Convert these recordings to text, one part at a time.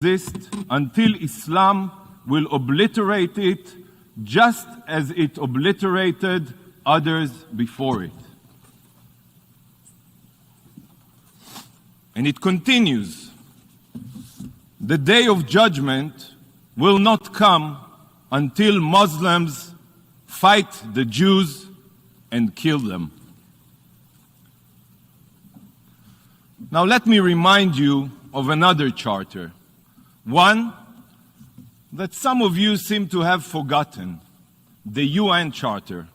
exist until Islam will obliterate it just as it obliterated others before it. And it continues, the day of judgment will not come until Muslims fight the Jews and kill them. Now let me remind you of another charter, one that some of you seem to have forgotten, the UN Charter,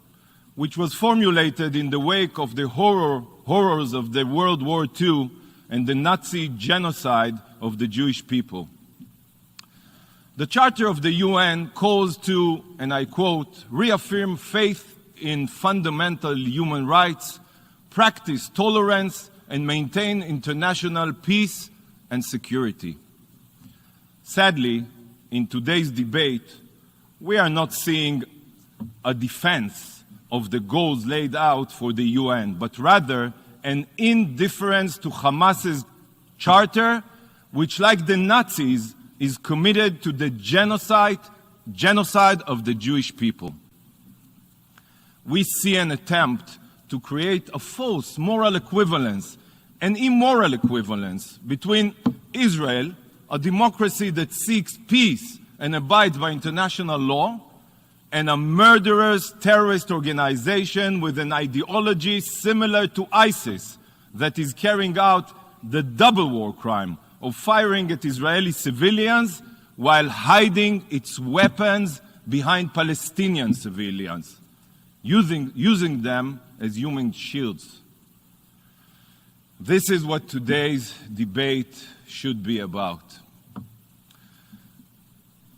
which was formulated in the wake of the horrors of the World War II and the Nazi genocide of the Jewish people. The Charter of the UN calls to, and I quote, reaffirm faith in fundamental human rights, practice tolerance, and maintain international peace and security. Sadly, in today's debate, we are not seeing a defense of the goals laid out for the UN, but rather an indifference to Hamas's charter, which, like the Nazis, is committed to the genocide of the Jewish people. We see an attempt to create a false moral equivalence, an immoral equivalence between Israel, a democracy that seeks peace and abides by international law, and a murderous terrorist organization with an ideology similar to ISIS that is carrying out the double war crime of firing at Israeli civilians while hiding its weapons behind Palestinian civilians, using them as human shields. This is what today's debate should be about.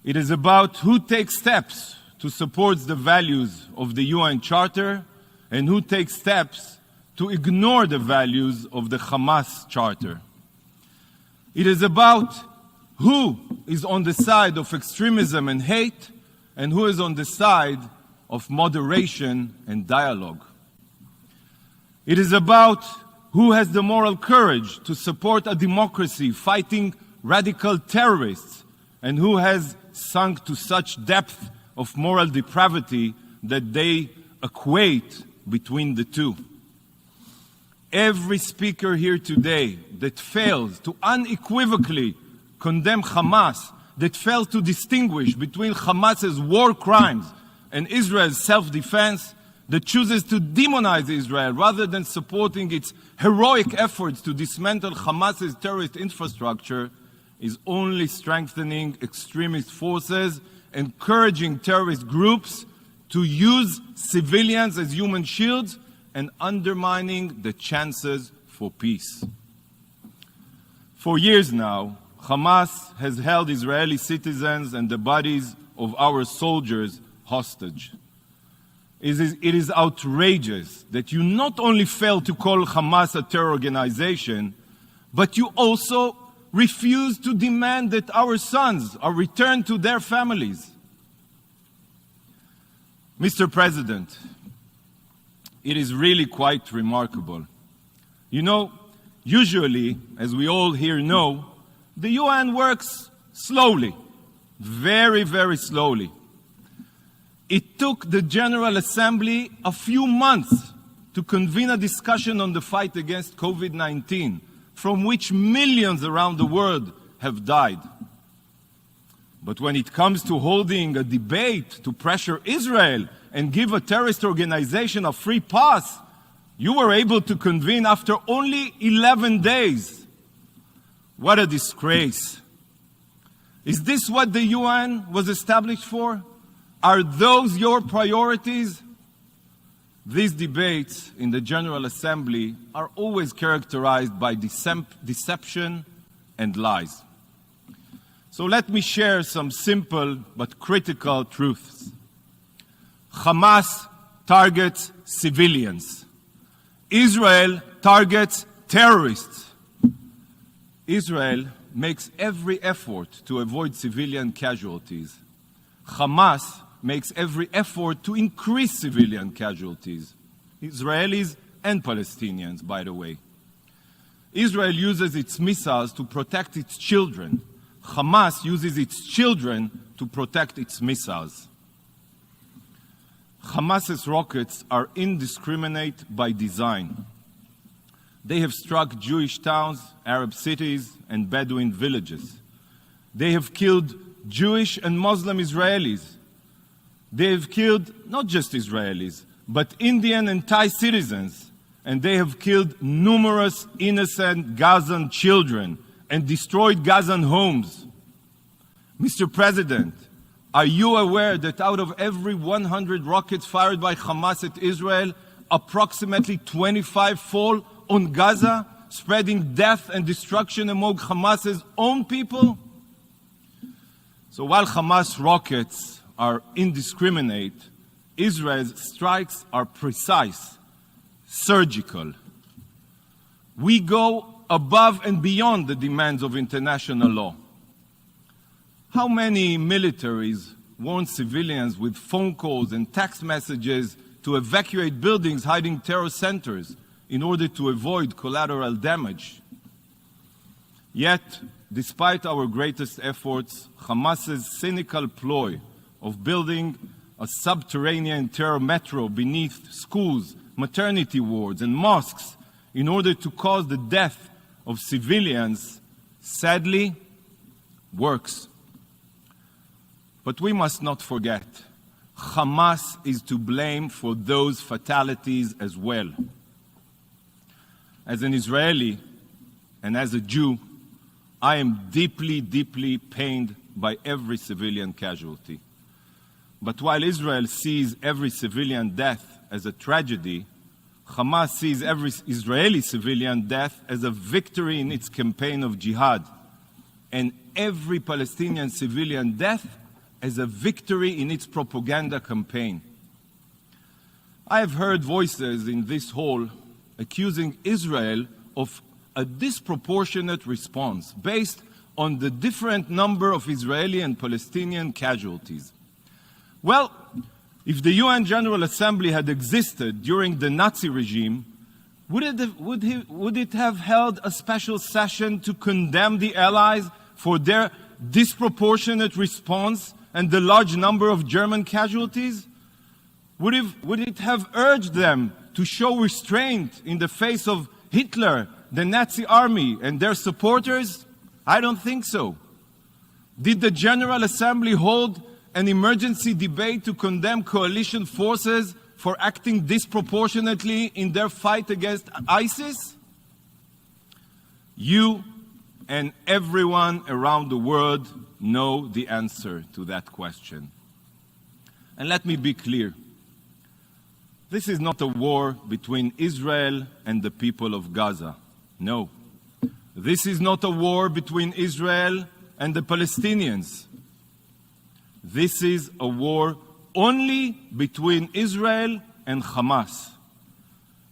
It is about who takes steps to support the values of the UN Charter and who takes steps to ignore the values of the Hamas Charter. It is about who is on the side of extremism and hate and who is on the side of moderation and dialogue. It is about who has the moral courage to support a democracy fighting radical terrorists and who has sunk to such depth of moral depravity that they equate between the two. Every speaker here today that fails to unequivocally condemn Hamas, that fails to distinguish between Hamas's war crimes and Israel's self-defense, that chooses to demonize Israel rather than supporting its heroic efforts to dismantle Hamas's terrorist infrastructure, is only strengthening extremist forces, encouraging terrorist groups to use civilians as human shields, and undermining the chances for peace. For years now, Hamas has held Israeli citizens and the bodies of our soldiers hostage. It is outrageous that you not only fail to call Hamas a terror organization, but you also refuse to demand that our sons are returned to their families. Mr. President, it is really quite remarkable. You know, usually, as we all here know, the UN works slowly, very, very slowly. It took the General Assembly a few months to convene a discussion on the fight against COVID-19, from which millions around the world have died. But when it comes to holding a debate to pressure Israel and give a terrorist organization a free pass, you were able to convene after only 11 days. What a disgrace. Is this what the UN was established for? Are those your priorities? These debates in the General Assembly are always characterized by deception and lies. So let me share some simple but critical truths. Hamas targets civilians. Israel targets terrorists. Israel makes every effort to avoid civilian casualties. Hamas makes every effort to increase civilian casualties, Israelis and Palestinians, by the way. Israel uses its missiles to protect its children. Hamas uses its children to protect its missiles. Hamas's rockets are indiscriminate by design. They have struck Jewish towns, Arab cities, and Bedouin villages. They have killed Jewish and Muslim Israelis. They have killed not just Israelis, but Indian and Thai citizens. And they have killed numerous innocent Gazan children and destroyed Gazan homes. Mr. President, are you aware that out of every 100 rockets fired by Hamas at Israel, approximately 25 fall on Gaza, spreading death and destruction among Hamas's own people? So while Hamas rockets are indiscriminate, Israel's strikes are precise, surgical. We go above and beyond the demands of international law. How many militaries warn civilians with phone calls and text messages to evacuate buildings hiding terror centers in order to avoid collateral damage? Yet, despite our greatest efforts, Hamas's cynical ploy of building a subterranean terror metro beneath schools, maternity wards, and mosques in order to cause the death of civilians, sadly, works. But we must not forget, Hamas is to blame for those fatalities as well. As an Israeli and as a Jew, I am deeply, deeply pained by every civilian casualty. But while Israel sees every civilian death as a tragedy, Hamas sees every Israeli civilian death as a victory in its campaign of jihad, and every Palestinian civilian death as a victory in its propaganda campaign. I have heard voices in this hall accusing Israel of a disproportionate response based on the different number of Israeli and Palestinian casualties. Well, if the UN General Assembly had existed during the Nazi regime, would it have held a special session to condemn the Allies for their disproportionate response and the large number of German casualties? Would it have urged them to show restraint in the face of Hitler, the Nazi army, and their supporters? I don't think so. Did the General Assembly hold an emergency debate to condemn coalition forces for acting disproportionately in their fight against ISIS? You and everyone around the world know the answer to that question. And let me be clear. This is not a war between Israel and the people of Gaza. No. This is not a war between Israel and the Palestinians. This is a war only between Israel and Hamas.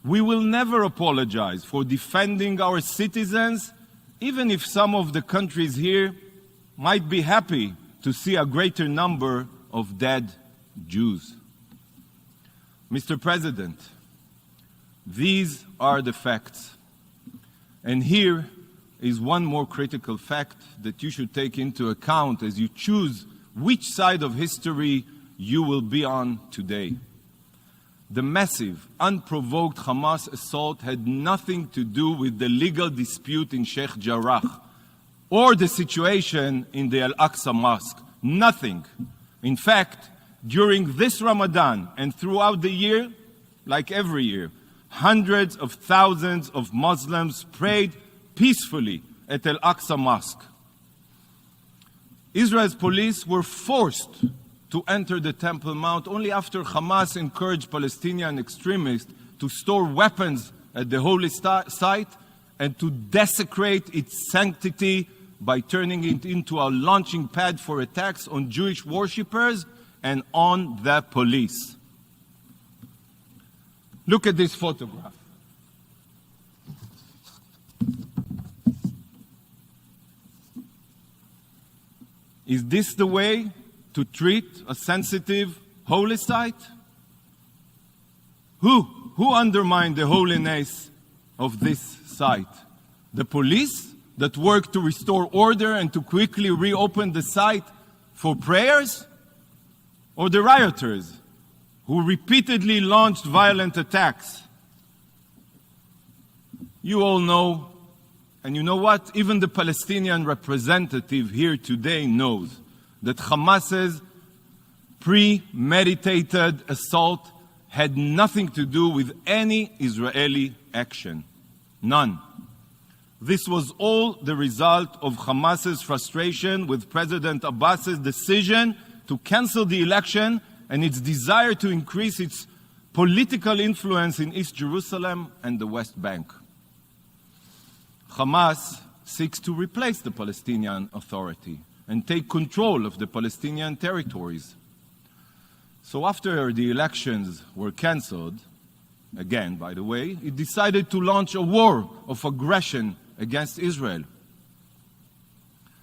We will never apologize for defending our citizens, even if some of the countries here might be happy to see a greater number of dead Jews. Mr. President, these are the facts. And here is one more critical fact that you should take into account as you choose which side of history you will be on today. The massive, unprovoked Hamas assault had nothing to do with the legal dispute in Sheikh Jarrah or the situation in the Al-Aqsa Mosque. Nothing. In fact, during this Ramadan and throughout the year, like every year, hundreds of thousands of Muslims prayed peacefully at Al-Aqsa Mosque. Israel's police were forced to enter the Temple Mount only after Hamas encouraged Palestinian extremists to store weapons at the holy site and to desecrate its sanctity by turning it into a launching pad for attacks on Jewish worshippers and on the police. Look at this photograph. Is this the way to treat a sensitive holy site? Who undermined the holiness of this site? The police that worked to restore order and to quickly reopen the site for prayers? Or the rioters who repeatedly launched violent attacks? You all know, and you know what? Even the Palestinian representative here today knows that Hamas's premeditated assault had nothing to do with any Israeli action. None. This was all the result of Hamas's frustration with President Abbas's decision to cancel the election and its desire to increase its political influence in East Jerusalem and the West Bank. Hamas seeks to replace the Palestinian Authority and take control of the Palestinian territories. So after the elections were cancelled, again, by the way, it decided to launch a war of aggression against Israel.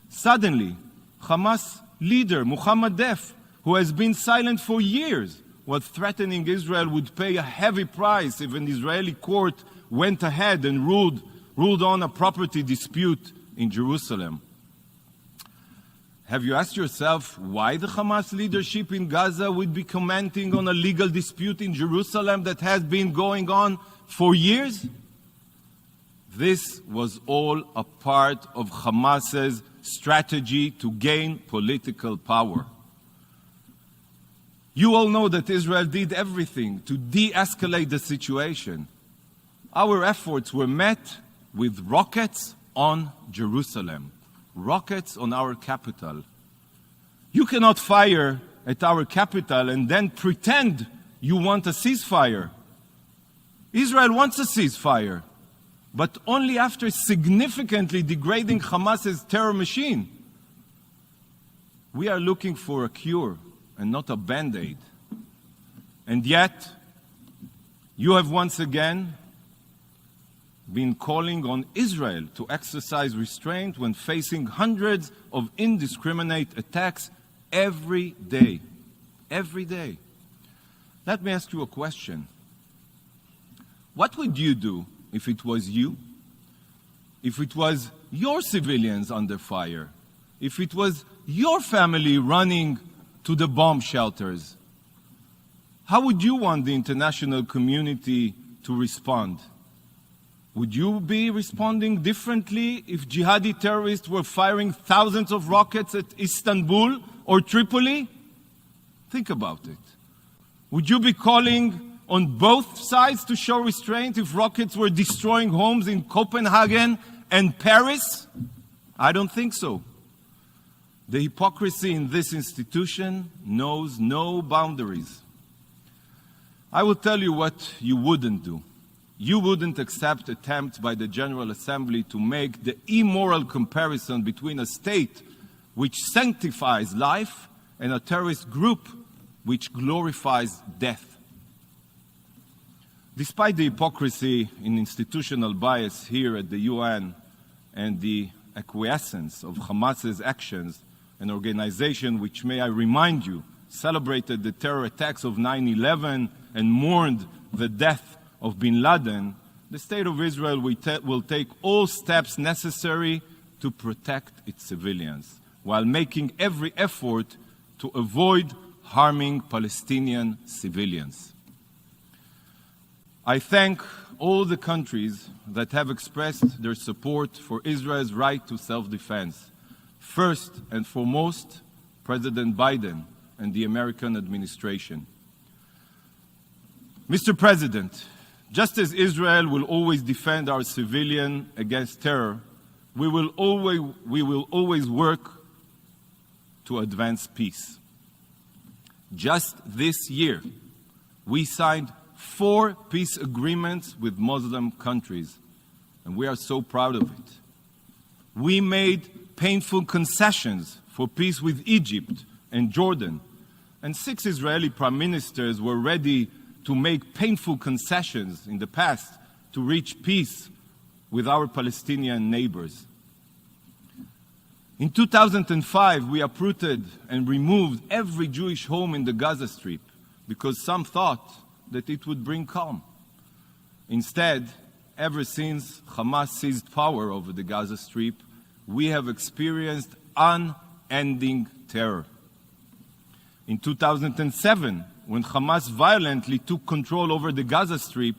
Suddenly, Hamas leader Mohammed Deif, who has been silent for years, was threatening Israel would pay a heavy price if an Israeli court went ahead and ruled on a property dispute in Jerusalem. Have you asked yourself why the Hamas leadership in Gaza would be commenting on a legal dispute in Jerusalem that has been going on for years? This was all a part of Hamas's strategy to gain political power. You all know that Israel did everything to de-escalate the situation. Our efforts were met with rockets on Jerusalem, rockets on our capital. You cannot fire at our capital and then pretend you want a ceasefire. Israel wants a ceasefire, but only after significantly degrading Hamas's terror machine. We are looking for a cure and not a band-aid. And yet, you have once again been calling on Israel to exercise restraint when facing hundreds of indiscriminate attacks every day. Every day. Let me ask you a question. What would you do if it was you? If it was your civilians under fire? If it was your family running to the bomb shelters? How would you want the international community to respond? Would you be responding differently if jihadi terrorists were firing thousands of rockets at Istanbul or Tripoli? Think about it. Would you be calling on both sides to show restraint if rockets were destroying homes in Copenhagen and Paris? I don't think so. The hypocrisy in this institution knows no boundaries. I will tell you what you wouldn't do. You wouldn't accept attempts by the General Assembly to make the immoral comparison between a state which sanctifies life and a terrorist group which glorifies death. Despite the hypocrisy in institutional bias here at the UN and the acquiescence of Hamas's actions, an organization which, may I remind you, celebrated the terror attacks of 9/11 and mourned the death of bin Laden, the State of Israel will take all steps necessary to protect its civilians, while making every effort to avoid harming Palestinian civilians. I thank all the countries that have expressed their support for Israel's right to self-defense. First and foremost, President Biden and the American administration. Mr. President, just as Israel will always defend our civilians against terror, we will always work to advance peace. Just this year, we signed 4 peace agreements with Muslim countries, and we are so proud of it. We made painful concessions for peace with Egypt and Jordan, and 6 Israeli prime ministers were ready to make painful concessions in the past to reach peace with our Palestinian neighbors. In 2005, we uprooted and removed every Jewish home in the Gaza Strip because some thought that it would bring calm. Instead, ever since Hamas seized power over the Gaza Strip, we have experienced unending terror. In 2007, when Hamas violently took control over the Gaza Strip,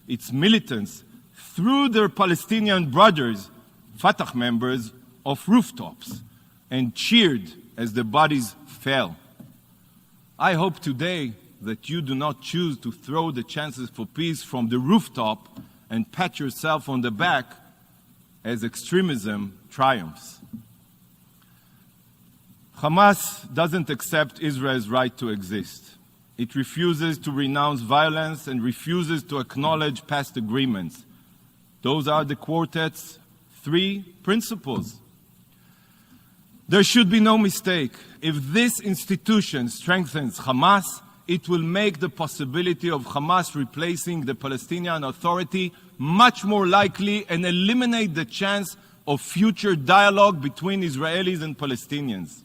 its militants threw their Palestinian brothers, Fatah members, off rooftops and cheered as the bodies fell. I hope today that you do not choose to throw the chances for peace from the rooftop and pat yourself on the back as extremism triumphs. Hamas doesn't accept Israel's right to exist. It refuses to renounce violence and refuses to acknowledge past agreements. Those are the quartet's 3 principles. There should be no mistake. If this institution strengthens Hamas, it will make the possibility of Hamas replacing the Palestinian Authority much more likely and eliminate the chance of future dialogue between Israelis and Palestinians.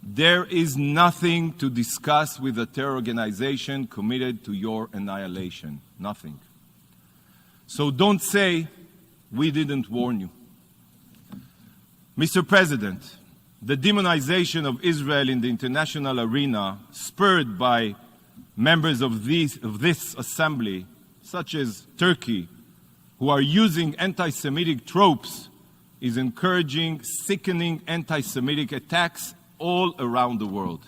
There is nothing to discuss with a terror organization committed to your annihilation. Nothing. So don't say we didn't warn you. Mr. President, the demonization of Israel in the international arena, spurred by members of this assembly, such as Turkey, who are using anti-Semitic tropes, is encouraging sickening anti-Semitic attacks all around the world.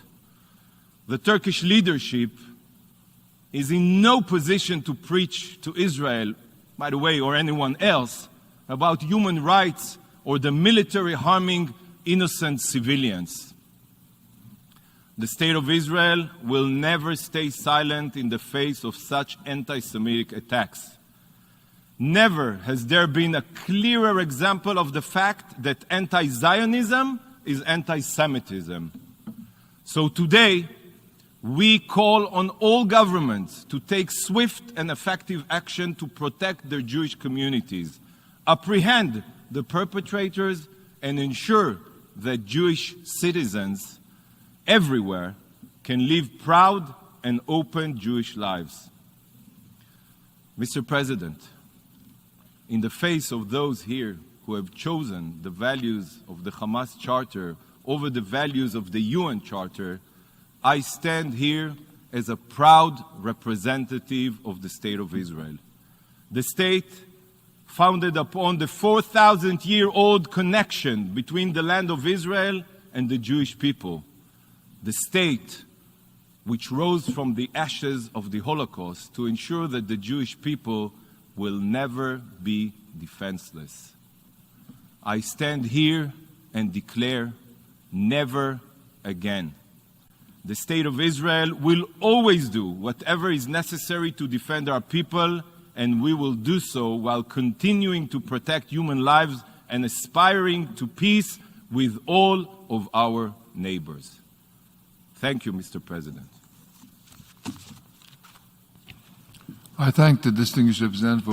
The Turkish leadership is in no position to preach to Israel, by the way, or anyone else, about human rights or the military harming innocent civilians. The State of Israel will never stay silent in the face of such anti-Semitic attacks. Never has there been a clearer example of the fact that anti-Zionism is anti-Semitism. So today, we call on all governments to take swift and effective action to protect their Jewish communities, apprehend the perpetrators, and ensure that Jewish citizens everywhere can live proud and open Jewish lives. Mr. President, in the face of those here who have chosen the values of the Hamas Charter over the values of the UN Charter, I stand here as a proud representative of the State of Israel. The state founded upon the 4,000-year-old connection between the land of Israel and the Jewish people. The state which rose from the ashes of the Holocaust to ensure that the Jewish people will never be defenseless. I stand here and declare, never again. The State of Israel will always do whatever is necessary to defend our people, and we will do so while continuing to protect human lives and aspiring to peace with all of our neighbors. Thank you, Mr. President. I thank the distinguished representative for